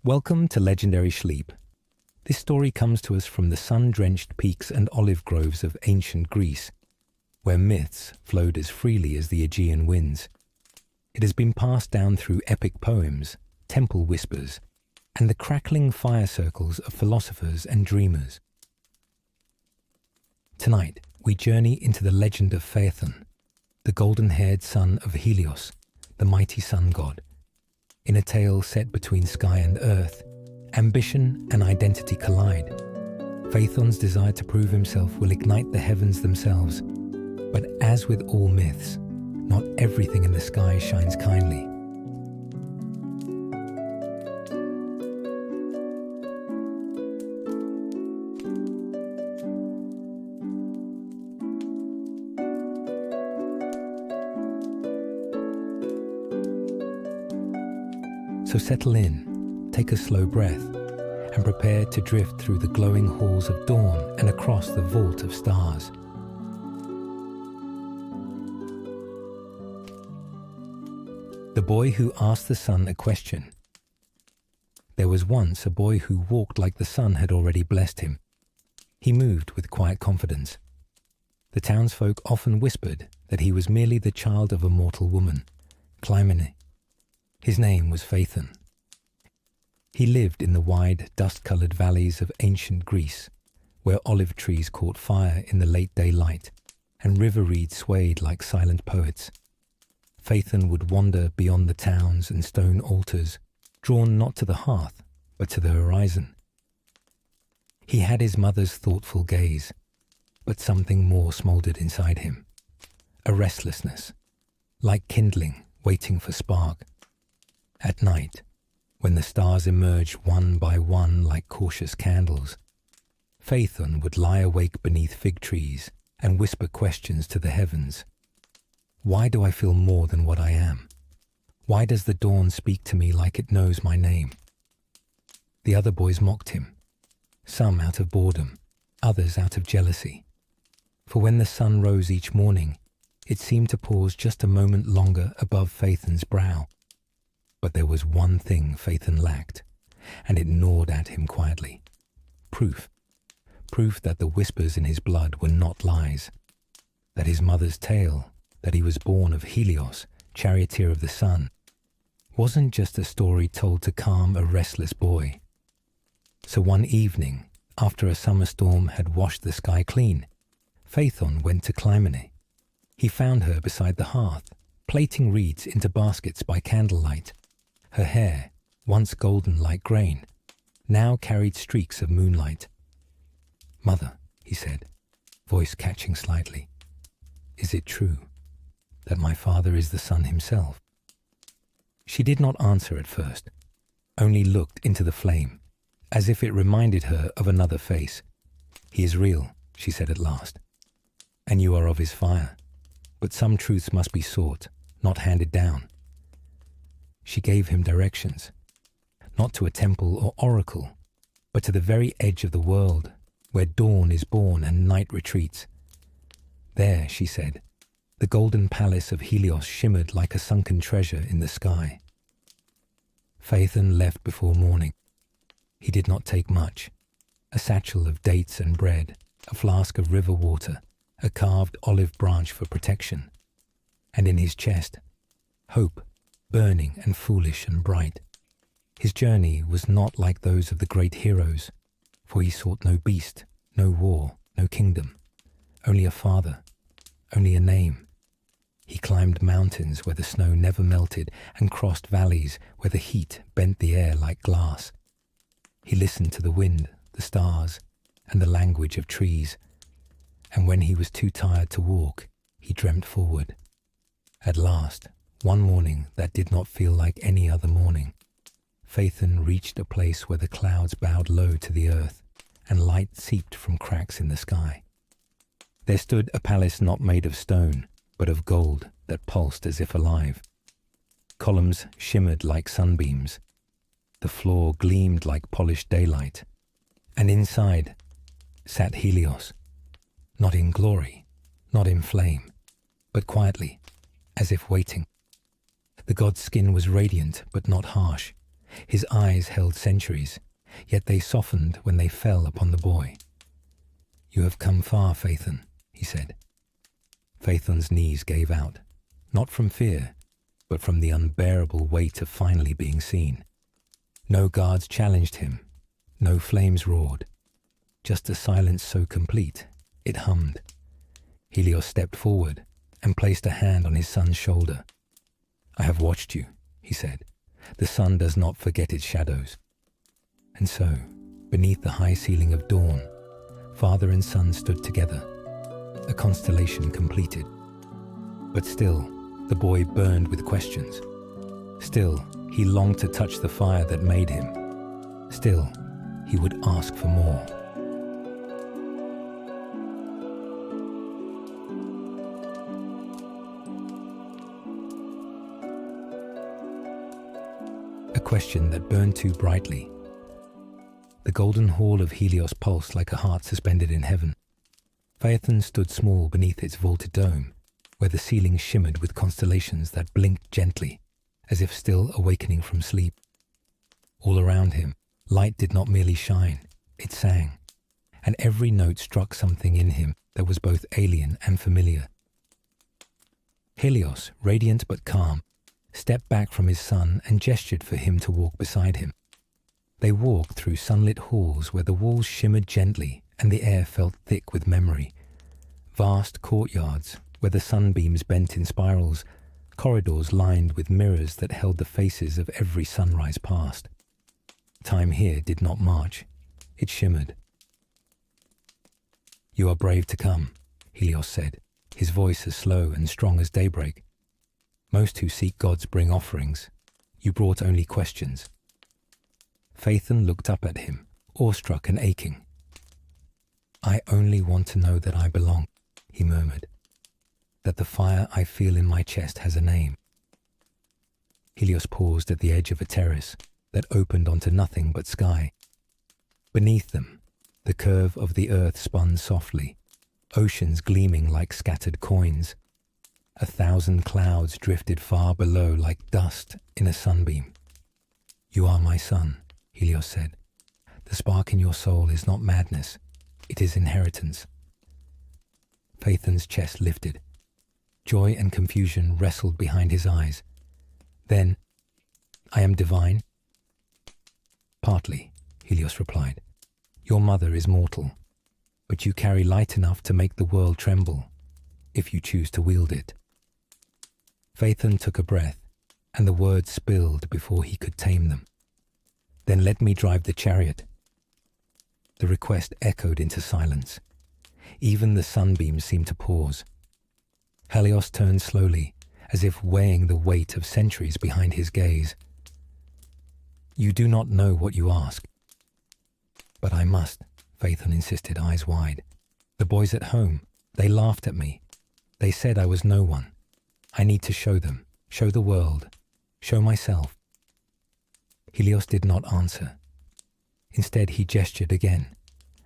Welcome to Legendary Sleep. This story comes to us from the sun-drenched peaks and olive groves of ancient Greece, where myths flowed as freely as the Aegean winds. It has been passed down through epic poems, temple whispers, and the crackling fire circles of philosophers and dreamers. Tonight, we journey into the legend of Phaethon, the golden-haired son of Helios, the mighty sun god. In a tale set between sky and earth, ambition and identity collide. Phaethon's desire to prove himself will ignite the heavens themselves. But as with all myths, not everything in the sky shines kindly. So settle in, take a slow breath, and prepare to drift through the glowing halls of dawn and across the vault of stars. The boy who asked the sun a question. There was once a boy who walked like the sun had already blessed him. He moved with quiet confidence. The townsfolk often whispered that he was merely the child of a mortal woman, Clymene. His name was Phaethon. He lived in the wide, dust-coloured valleys of ancient Greece, where olive trees caught fire in the late daylight, and river reeds swayed like silent poets. Phaethon would wander beyond the towns and stone altars, drawn not to the hearth, but to the horizon. He had his mother's thoughtful gaze, but something more smouldered inside him. A restlessness, like kindling, waiting for spark. At night, when the stars emerged one by one like cautious candles, Phaethon would lie awake beneath fig trees and whisper questions to the heavens. Why do I feel more than what I am? Why does the dawn speak to me like it knows my name? The other boys mocked him, some out of boredom, others out of jealousy. For when the sun rose each morning, it seemed to pause just a moment longer above Phaethon's brow. But there was one thing Phaethon lacked, and it gnawed at him quietly. Proof. Proof that the whispers in his blood were not lies. That his mother's tale, that he was born of Helios, charioteer of the sun, wasn't just a story told to calm a restless boy. So one evening, after a summer storm had washed the sky clean, Phaethon went to Clymene. He found her beside the hearth, plaiting reeds into baskets by candlelight. Her hair, once golden like grain, now carried streaks of moonlight. "Mother," he said, voice catching slightly, "is it true that my father is the sun himself?" She did not answer at first, only looked into the flame, as if it reminded her of another face. "He is real," she said at last, "and you are of his fire. But some truths must be sought, not handed down." She gave him directions, not to a temple or oracle, but to the very edge of the world, where dawn is born and night retreats. There, she said, the golden palace of Helios shimmered like a sunken treasure in the sky. Phaethon left before morning. He did not take much: a satchel of dates and bread, a flask of river water, a carved olive branch for protection, and in his chest, hope, burning and foolish and bright. His journey was not like those of the great heroes, for he sought no beast, no war, no kingdom, only a father, only a name. He climbed mountains where the snow never melted and crossed valleys where the heat bent the air like glass. He listened to the wind, the stars, and the language of trees, and when he was too tired to walk, he dreamt forward. At last, one morning that did not feel like any other morning, Phaethon reached a place where the clouds bowed low to the earth and light seeped from cracks in the sky. There stood a palace not made of stone, but of gold that pulsed as if alive. Columns shimmered like sunbeams. The floor gleamed like polished daylight. And inside sat Helios, not in glory, not in flame, but quietly, as if waiting. The god's skin was radiant but not harsh, His eyes held centuries, yet they softened when they fell upon the boy. "You have come far, Phaethon," he said. Phaethon's knees gave out, not from fear, but from the unbearable weight of finally being seen. No guards challenged him, no flames roared, just a silence so complete, it hummed. Helios stepped forward and placed a hand on his son's shoulder. "I have watched you," he said. "The sun does not forget its shadows." And so, beneath the high ceiling of dawn, father and son stood together, a constellation completed. But still, the boy burned with questions. Still, he longed to touch the fire that made him. Still, he would ask for more. A question that burned too brightly. The golden hall of Helios pulsed like a heart suspended in heaven. Phaethon stood small beneath its vaulted dome, where the ceiling shimmered with constellations that blinked gently, as if still awakening from sleep. All around him, light did not merely shine, it sang, and every note struck something in him that was both alien and familiar. Helios, radiant but calm, stepped back from his son and gestured for him to walk beside him. They walked through sunlit halls where the walls shimmered gently and the air felt thick with memory. Vast courtyards where the sunbeams bent in spirals, corridors lined with mirrors that held the faces of every sunrise past. Time here did not march, it shimmered. "You are brave to come," Helios said, his voice as slow and strong as daybreak. "Most who seek gods bring offerings. You brought only questions." Phaethon looked up at him, awestruck and aching. "I only want to know that I belong," he murmured, "that the fire I feel in my chest has a name." Helios paused at the edge of a terrace that opened onto nothing but sky. Beneath them, the curve of the earth spun softly, oceans gleaming like scattered coins. 1,000 clouds drifted far below like dust in a sunbeam. "You are my son," Helios said. "The spark in your soul is not madness, it is inheritance." Phaethon's chest lifted. Joy and confusion wrestled behind his eyes. Then, "I am divine?" "Partly," Helios replied. "Your mother is mortal, but you carry light enough to make the world tremble, if you choose to wield it." Phaethon took a breath, and the words spilled before he could tame them. "Then let me drive the chariot." The request echoed into silence. Even the sunbeams seemed to pause. Helios turned slowly, as if weighing the weight of centuries behind his gaze. "You do not know what you ask." "But I must," Phaethon insisted, eyes wide. "The boys at home, they laughed at me. They said I was no one. I need to show them, show the world, show myself." Helios did not answer. Instead, he gestured again,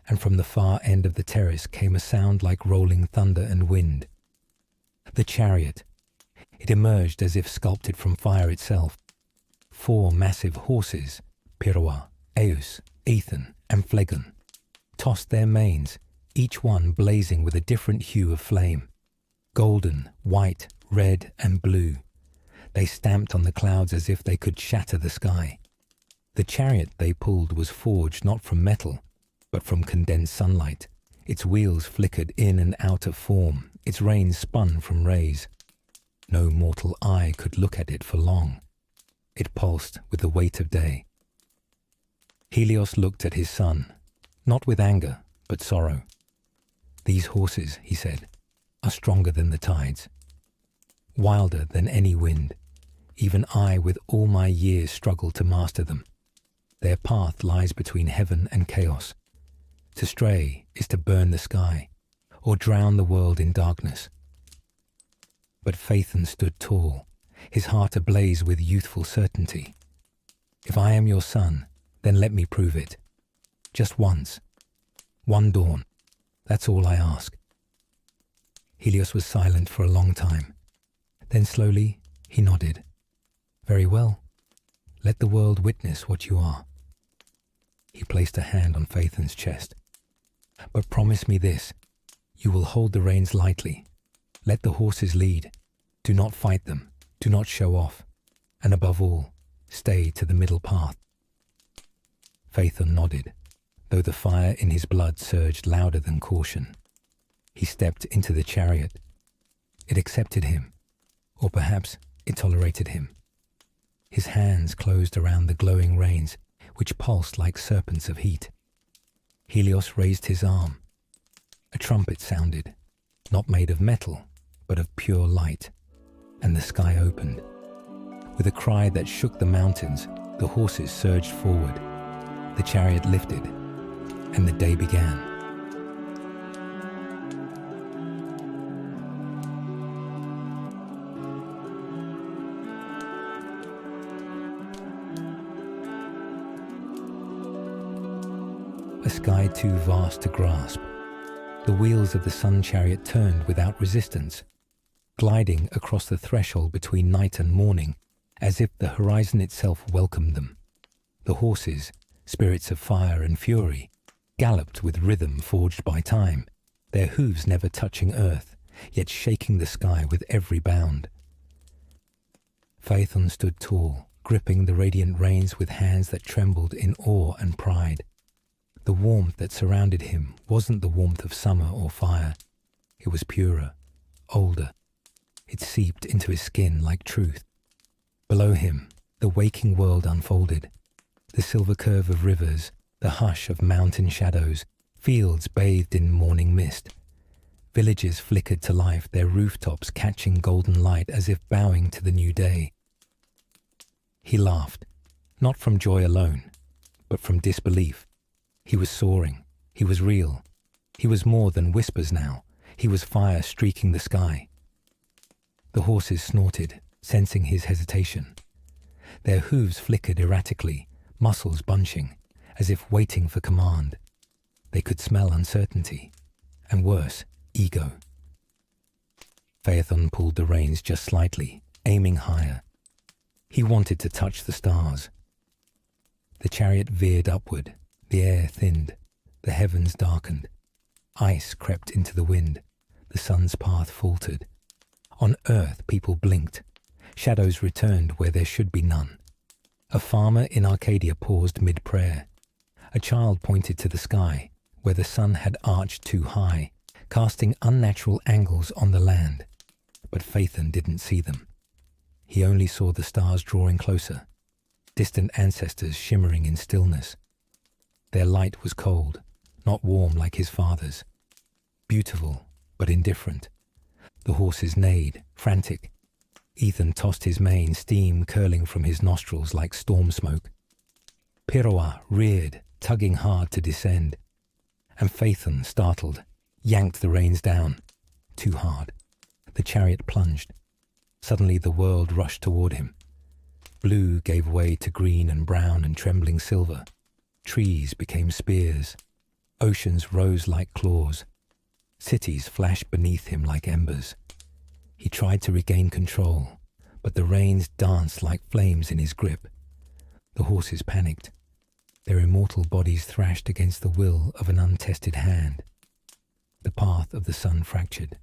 and from the far end of the terrace came a sound like rolling thunder and wind. The chariot. It emerged as if sculpted from fire itself. 4 massive horses, Pyrrha, Eus, Phaethon, and Phlegon, tossed their manes, each one blazing with a different hue of flame. Golden, white, red, and blue. They stamped on the clouds as if they could shatter the sky. The chariot they pulled was forged not from metal, but from condensed sunlight. Its wheels flickered in and out of form, its reins spun from rays. No mortal eye could look at it for long. It pulsed with the weight of day. Helios looked at his son, not with anger, but sorrow. "These horses," he said, "are stronger than the tides, wilder than any wind. Even I, with all my years, struggle to master them. Their path lies between heaven and chaos. To stray is to burn the sky, or drown the world in darkness." But Phaethon stood tall, his heart ablaze with youthful certainty. "If I am your son, then let me prove it. Just once. One dawn. That's all I ask." Helios was silent for a long time. Then slowly he nodded. "Very well. Let the world witness what you are." He placed a hand on Phaethon's chest. "But promise me this. You will hold the reins lightly. Let the horses lead. Do not fight them. Do not show off. And above all, stay to the middle path." Phaethon nodded, though the fire in his blood surged louder than caution. He stepped into the chariot. It accepted him, or perhaps it tolerated him. His hands closed around the glowing reins, which pulsed like serpents of heat. Helios raised his arm. A trumpet sounded, not made of metal, but of pure light, and the sky opened. With a cry that shook the mountains, the horses surged forward. The chariot lifted, and the day began. A sky too vast to grasp. The wheels of the sun chariot turned without resistance, gliding across the threshold between night and morning, as if the horizon itself welcomed them. The horses, spirits of fire and fury, galloped with rhythm forged by time, their hooves never touching earth, yet shaking the sky with every bound. Phaethon stood tall, gripping the radiant reins with hands that trembled in awe and pride. The warmth that surrounded him wasn't the warmth of summer or fire. It was purer, older. It seeped into his skin like truth. Below him, the waking world unfolded. The silver curve of rivers, the hush of mountain shadows, fields bathed in morning mist. Villages flickered to life, their rooftops catching golden light as if bowing to the new day. He laughed, not from joy alone, but from disbelief. He was soaring. He was real. He was more than whispers now. He was fire streaking the sky. The horses snorted, sensing his hesitation. Their hooves flickered erratically, muscles bunching, as if waiting for command. They could smell uncertainty, and worse, ego. Phaethon pulled the reins just slightly, aiming higher. He wanted to touch the stars. The chariot veered upward. The air thinned, the heavens darkened. Ice crept into the wind, the sun's path faltered. On earth people blinked, shadows returned where there should be none. A farmer in Arcadia paused mid-prayer. A child pointed to the sky, where the sun had arched too high, casting unnatural angles on the land. But Phaethon didn't see them. He only saw the stars drawing closer, distant ancestors shimmering in stillness. Their light was cold, not warm like his father's. Beautiful, but indifferent. The horses neighed, frantic. Ethan tossed his mane, steam curling from his nostrils like storm smoke. Piroa reared, tugging hard to descend. And Phaethon, startled, yanked the reins down. Too hard. The chariot plunged. Suddenly the world rushed toward him. Blue gave way to green and brown and trembling silver. Trees became spears. Oceans rose like claws. Cities flashed beneath him like embers. He tried to regain control, but the reins danced like flames in his grip. The horses panicked. Their immortal bodies thrashed against the will of an untested hand. The path of the sun fractured.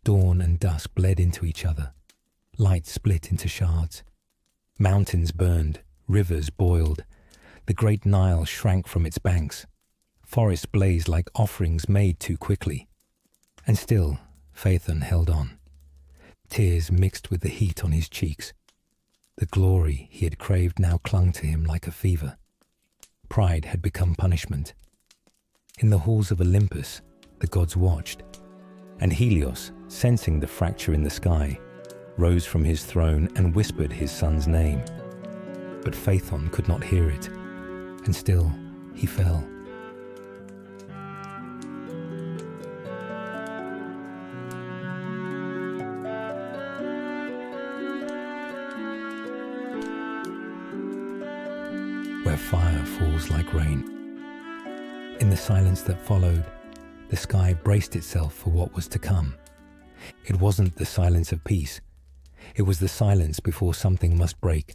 Dawn and dusk bled into each other. Light split into shards. Mountains burned. Rivers boiled. The great Nile shrank from its banks. Forests blazed like offerings made too quickly. And still, Phaethon held on. Tears mixed with the heat on his cheeks. The glory he had craved now clung to him like a fever. Pride had become punishment. In the halls of Olympus, the gods watched. And Helios, sensing the fracture in the sky, rose from his throne and whispered his son's name. But Phaethon could not hear it. And still, he fell. Where fire falls like rain. In the silence that followed, the sky braced itself for what was to come. It wasn't the silence of peace. It was the silence before something must break.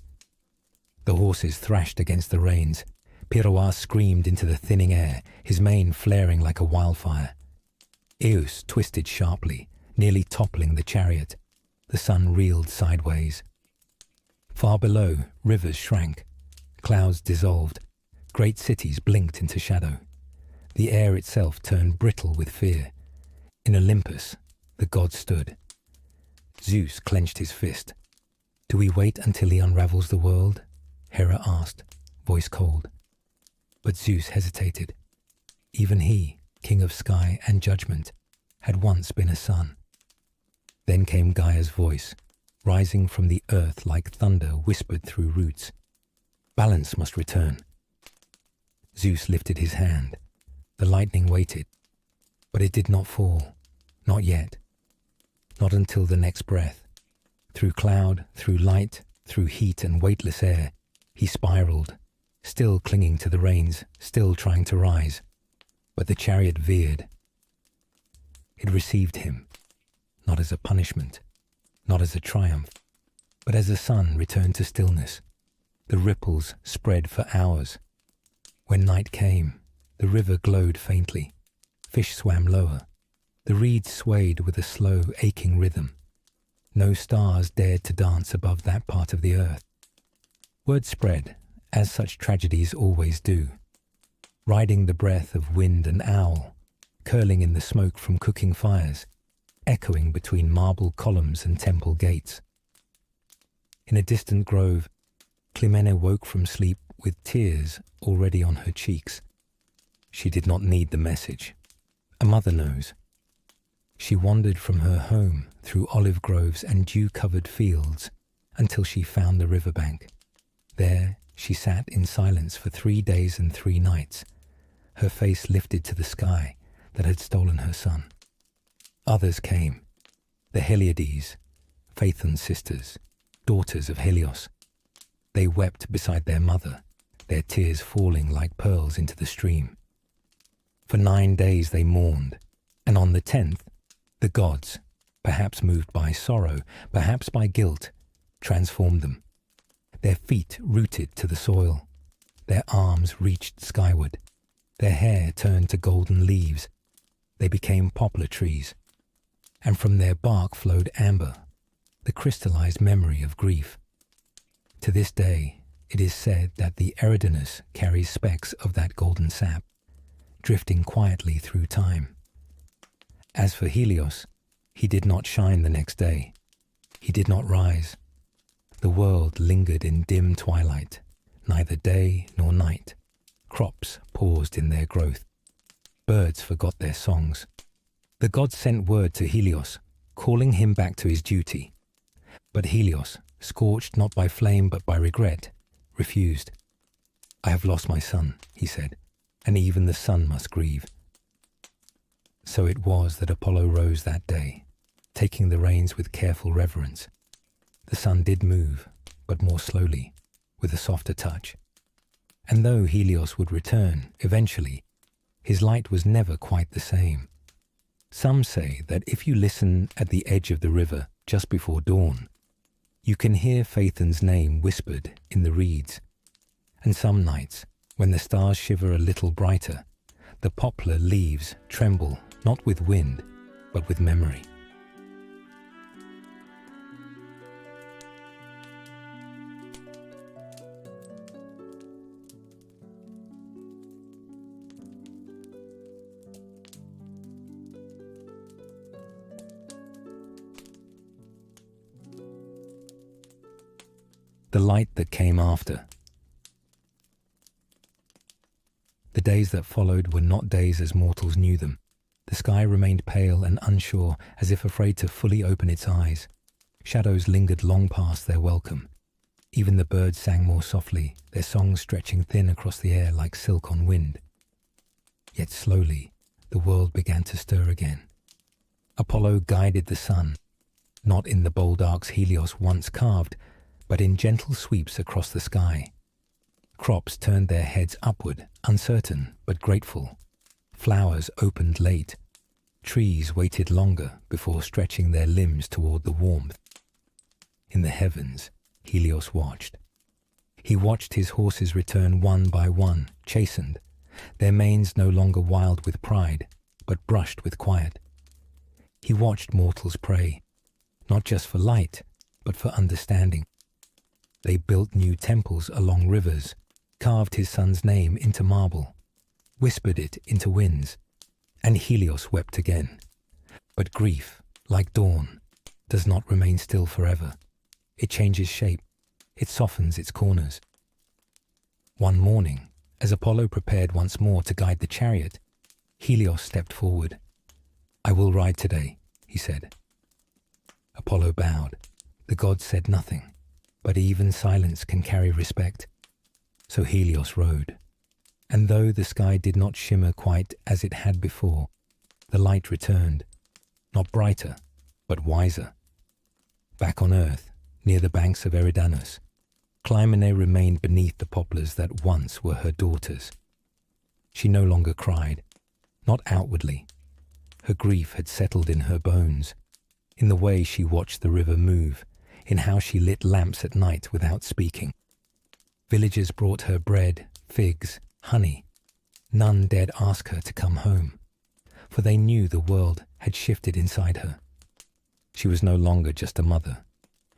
The horses thrashed against the reins. Pirois screamed into the thinning air, his mane flaring like a wildfire. Eus twisted sharply, nearly toppling the chariot. The sun reeled sideways. Far below, rivers shrank. Clouds dissolved. Great cities blinked into shadow. The air itself turned brittle with fear. In Olympus, the god stood. Zeus clenched his fist. "Do we wait until he unravels the world?" Hera asked, voice cold. But Zeus hesitated. Even he, king of sky and judgment, had once been a son. Then came Gaia's voice, rising from the earth like thunder whispered through roots. "Balance must return." Zeus lifted his hand. The lightning waited, but it did not fall, not yet. Not until the next breath. Through cloud, through light, through heat and weightless air, he spiraled, still clinging to the reins, still trying to rise. But the chariot veered. It received him, not as a punishment, not as a triumph, but as the sun returned to stillness. The ripples spread for hours. When night came, the river glowed faintly. Fish swam lower. The reeds swayed with a slow, aching rhythm. No stars dared to dance above that part of the earth. Word spread, as such tragedies always do, riding the breath of wind and owl, curling in the smoke from cooking fires, echoing between marble columns and temple gates. In a distant grove, Clymene woke from sleep with tears already on her cheeks. She did not need the message. A mother knows. She wandered from her home through olive groves and dew-covered fields until she found the riverbank. There she sat in silence for 3 days and 3 nights, her face lifted to the sky that had stolen her son. Others came, the Heliades, Phaethon's sisters, daughters of Helios. They wept beside their mother, their tears falling like pearls into the stream. For 9 days they mourned, and on the 10th, the gods, perhaps moved by sorrow, perhaps by guilt, transformed them. Their feet rooted to the soil, their arms reached skyward, their hair turned to golden leaves. They became poplar trees, and from their bark flowed amber, the crystallized memory of grief. To this day, it is said that the Eridanus carries specks of that golden sap, drifting quietly through time. As for Helios, he did not shine the next day. He did not rise. The world lingered in dim twilight, neither day nor night. Crops paused in their growth. Birds forgot their songs. The gods sent word to Helios, calling him back to his duty. But Helios, scorched not by flame but by regret, refused. "I have lost my son," he said, "and even the sun must grieve." So it was that Apollo rose that day, taking the reins with careful reverence. The sun did move, but more slowly, with a softer touch. And though Helios would return, eventually, his light was never quite the same. Some say that if you listen at the edge of the river just before dawn, you can hear Phaethon's name whispered in the reeds. And some nights, when the stars shiver a little brighter, the poplar leaves tremble not with wind, but with memory. The light that came after. The days that followed were not days as mortals knew them. The sky remained pale and unsure, as if afraid to fully open its eyes. Shadows lingered long past their welcome. Even the birds sang more softly, their songs stretching thin across the air like silk on wind. Yet slowly, the world began to stir again. Apollo guided the sun, not in the bold arcs Helios once carved, but in gentle sweeps across the sky. Crops turned their heads upward, uncertain but grateful. Flowers opened late. Trees waited longer before stretching their limbs toward the warmth. In the heavens, Helios watched. He watched his horses return one by one, chastened, their manes no longer wild with pride, but brushed with quiet. He watched mortals pray, not just for light, but for understanding. They built new temples along rivers, carved his son's name into marble, whispered it into winds, and Helios wept again. But grief, like dawn, does not remain still forever. It changes shape. It softens its corners. One morning, as Apollo prepared once more to guide the chariot, Helios stepped forward. "I will ride today," he said. Apollo bowed. The god said nothing, but even silence can carry respect. So Helios rode. And though the sky did not shimmer quite as it had before, the light returned, not brighter, but wiser. Back on earth, near the banks of Eridanus, Clymene remained beneath the poplars that once were her daughters. She no longer cried, not outwardly. Her grief had settled in her bones, in the way she watched the river move, in how she lit lamps at night without speaking. Villagers brought her bread, figs, honey. None dared ask her to come home, for they knew the world had shifted inside her. She was no longer just a mother.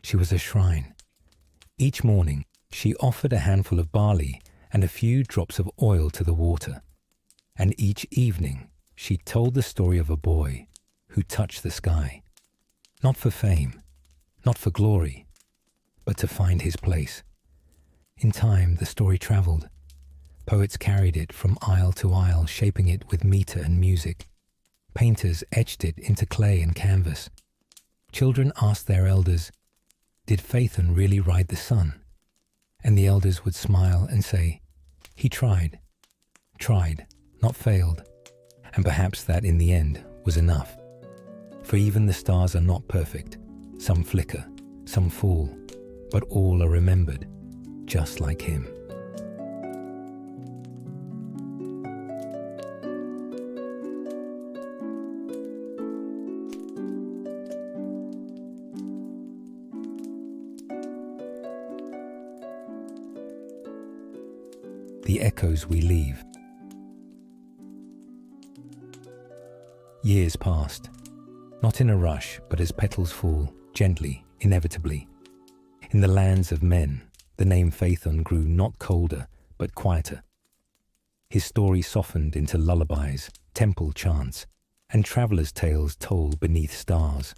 She was a shrine. Each morning, she offered a handful of barley and a few drops of oil to the water. And each evening, she told the story of a boy who touched the sky, not for fame, not for glory, but to find his place. In time, the story traveled. Poets carried it from isle to isle, shaping it with meter and music. Painters etched it into clay and canvas. Children asked their elders, "Did Phaethon really ride the sun?" And the elders would smile and say, "He tried, not failed." And perhaps that in the end was enough. For even the stars are not perfect. Some flicker, some fall, but all are remembered, just like him. The echoes we leave. Years passed, not in a rush, but as petals fall, gently, inevitably. In the lands of men, the name Phaethon grew not colder, but quieter. His story softened into lullabies, temple chants, and travellers' tales told beneath stars.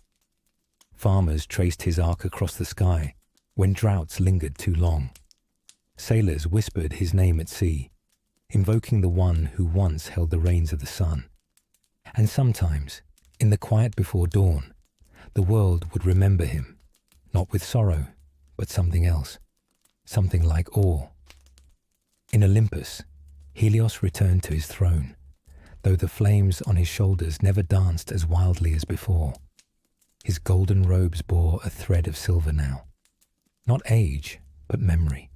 Farmers traced his arc across the sky when droughts lingered too long. Sailors whispered his name at sea, invoking the one who once held the reins of the sun. And sometimes, in the quiet before dawn, the world would remember him, not with sorrow, but something else, something like awe. In Olympus, Helios returned to his throne, though the flames on his shoulders never danced as wildly as before. His golden robes bore a thread of silver now, not age, but memory.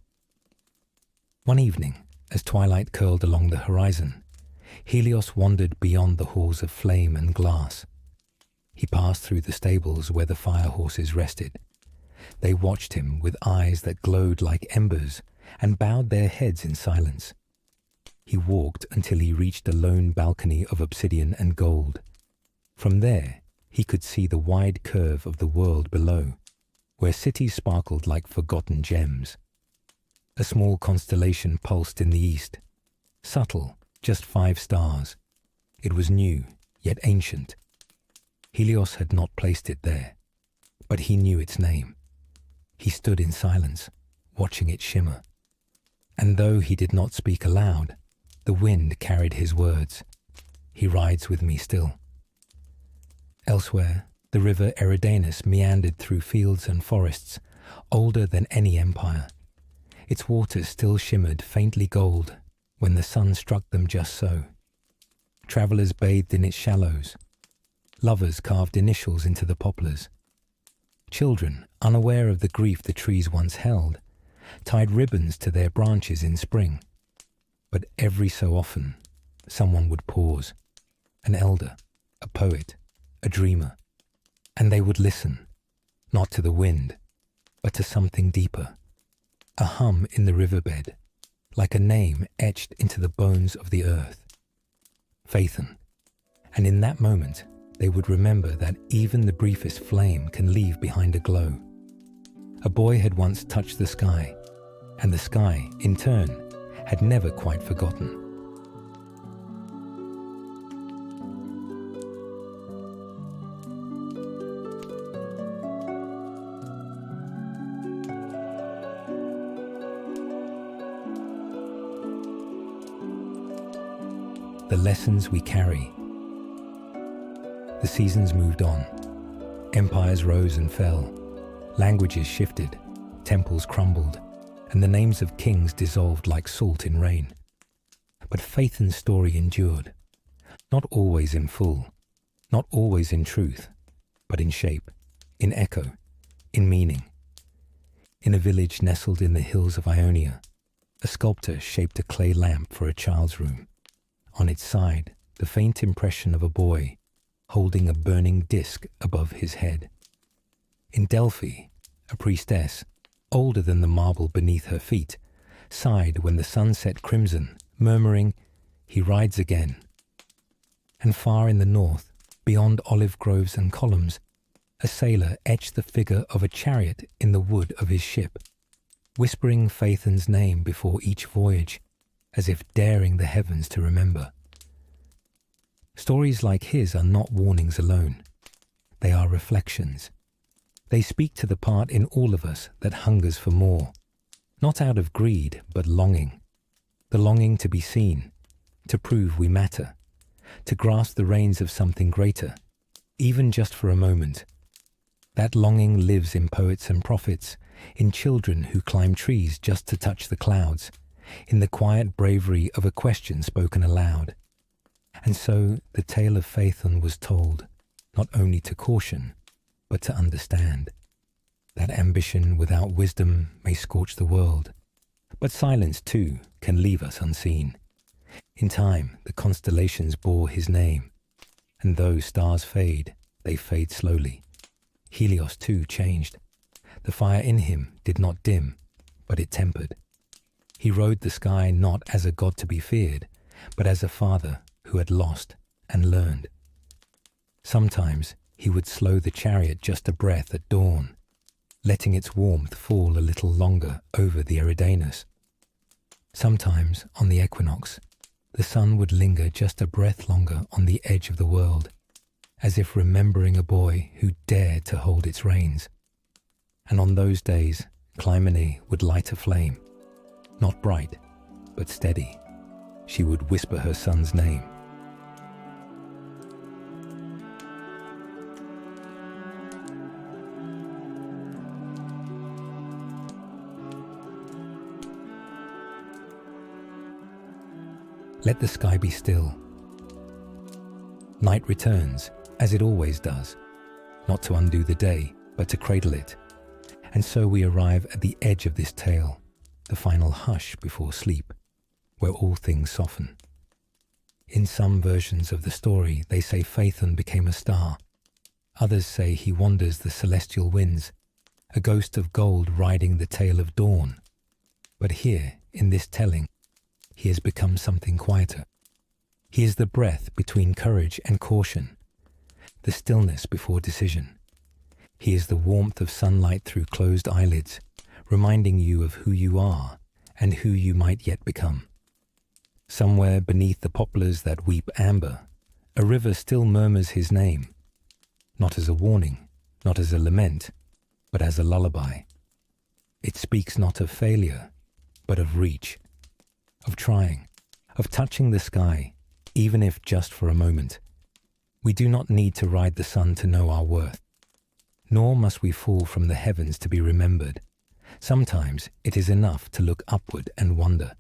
One evening, as twilight curled along the horizon, Helios wandered beyond the halls of flame and glass. He passed through the stables where the fire horses rested. They watched him with eyes that glowed like embers and bowed their heads in silence. He walked until he reached a lone balcony of obsidian and gold. From there, he could see the wide curve of the world below, where cities sparkled like forgotten gems. A small constellation pulsed in the east, subtle, just 5 stars. It was new, yet ancient. Helios had not placed it there, but he knew its name. He stood in silence, watching it shimmer. And though he did not speak aloud, the wind carried his words. He rides with me still. Elsewhere, the river Eridanus meandered through fields and forests, older than any empire. Its waters still shimmered faintly gold when the sun struck them just so. Travellers bathed in its shallows. Lovers carved initials into the poplars. Children, unaware of the grief the trees once held, tied ribbons to their branches in spring. But every so often, someone would pause, an elder, a poet, a dreamer, and they would listen, not to the wind, but to something deeper. a hum in the riverbed, like a name etched into the bones of the earth. Phaethon. And in that moment, they would remember that even the briefest flame can leave behind a glow. A boy had once touched the sky, and the sky, in turn, had never quite forgotten. The lessons we carry. The seasons moved on. Empires rose and fell. Languages shifted. Temples crumbled. And the names of kings dissolved like salt in rain. But Phaethon's story endured. Not always in full. Not always in truth. But in shape. In echo. In meaning. In a village nestled in the hills of Ionia, a sculptor shaped a clay lamp for a child's room. On its side, the faint impression of a boy holding a burning disc above his head. In Delphi, a priestess, older than the marble beneath her feet, sighed when the sun set crimson, murmuring, "He rides again." And far in the north, beyond olive groves and columns, a sailor etched the figure of a chariot in the wood of his ship, whispering Phaethon's name before each voyage, as if daring the heavens to remember. Stories like his are not warnings alone. They are reflections. They speak to the part in all of us that hungers for more, not out of greed, but longing. The longing to be seen, to prove we matter, to grasp the reins of something greater, even just for a moment. That longing lives in poets and prophets, in children who climb trees just to touch the clouds, in the quiet bravery of a question spoken aloud. And so the tale of Phaethon was told, not only to caution, but to understand. That ambition without wisdom may scorch the world, but silence too can leave us unseen. In time, the constellations bore his name, and though stars fade, they fade slowly. Helios too changed. The fire in him did not dim, but it tempered. He rode the sky not as a god to be feared, but as a father who had lost and learned. Sometimes he would slow the chariot just a breath at dawn, letting its warmth fall a little longer over the Eridanus. Sometimes, on the equinox, the sun would linger just a breath longer on the edge of the world, as if remembering a boy who dared to hold its reins. And on those days, Clymene would light a flame, not bright, but steady. She would whisper her son's name. Let the sky be still. Night returns, as it always does, not to undo the day, but to cradle it. And so we arrive at the edge of this tale, the final hush before sleep, where all things soften. In some versions of the story, they say Phaethon became a star. Others say he wanders the celestial winds, a ghost of gold riding the tail of dawn. But here, in this telling, he has become something quieter. He is the breath between courage and caution, the stillness before decision. He is the warmth of sunlight through closed eyelids, reminding you of who you are and who you might yet become. Somewhere beneath the poplars that weep amber, a river still murmurs his name, not as a warning, not as a lament, but as a lullaby. It speaks not of failure, but of reach, of trying, of touching the sky, even if just for a moment. We do not need to ride the sun to know our worth, nor must we fall from the heavens to be remembered. Sometimes it is enough to look upward and wonder,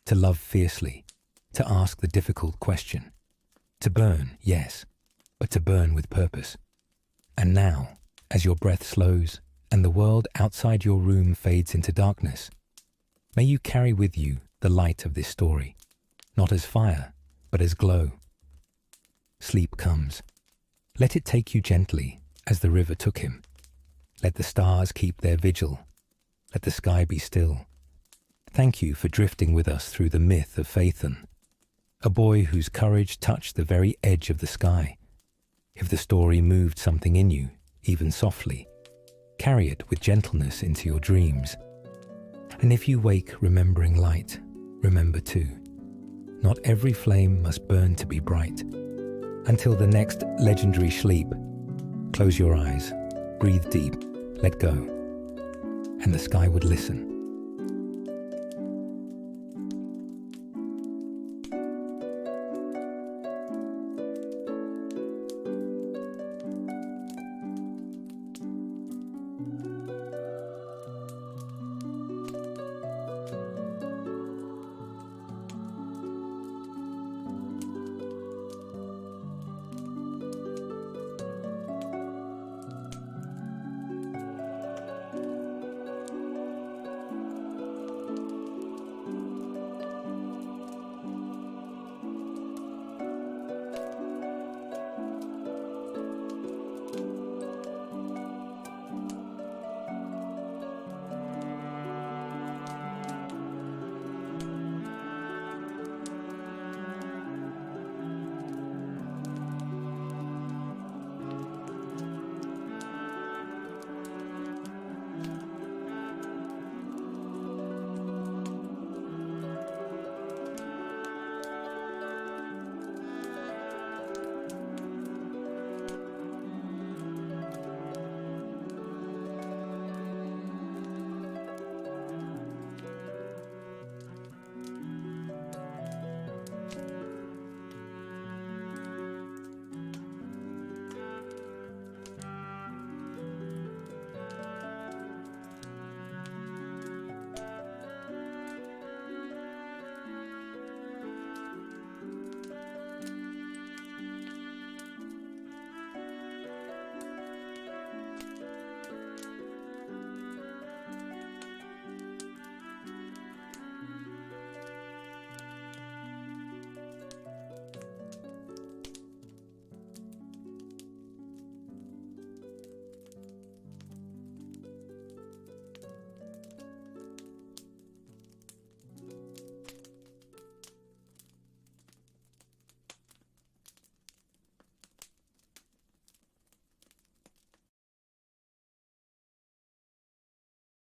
to love fiercely, to ask the difficult question, to burn, yes, but to burn with purpose. And now, as your breath slows and the world outside your room fades into darkness, may you carry with you the light of this story, not as fire, but as glow. Sleep comes. Let it take you gently, as the river took him. Let the stars keep their vigil. Let the sky be still, Thank you for drifting with us through the myth of Phaethon, a boy whose courage touched the very edge of the sky. If the story moved something in you, even softly, carry it with gentleness into your dreams. And if you wake remembering light, remember too, not every flame must burn to be bright. Until the next legendary sleep, close your eyes, breathe deep, let go, and the sky would listen.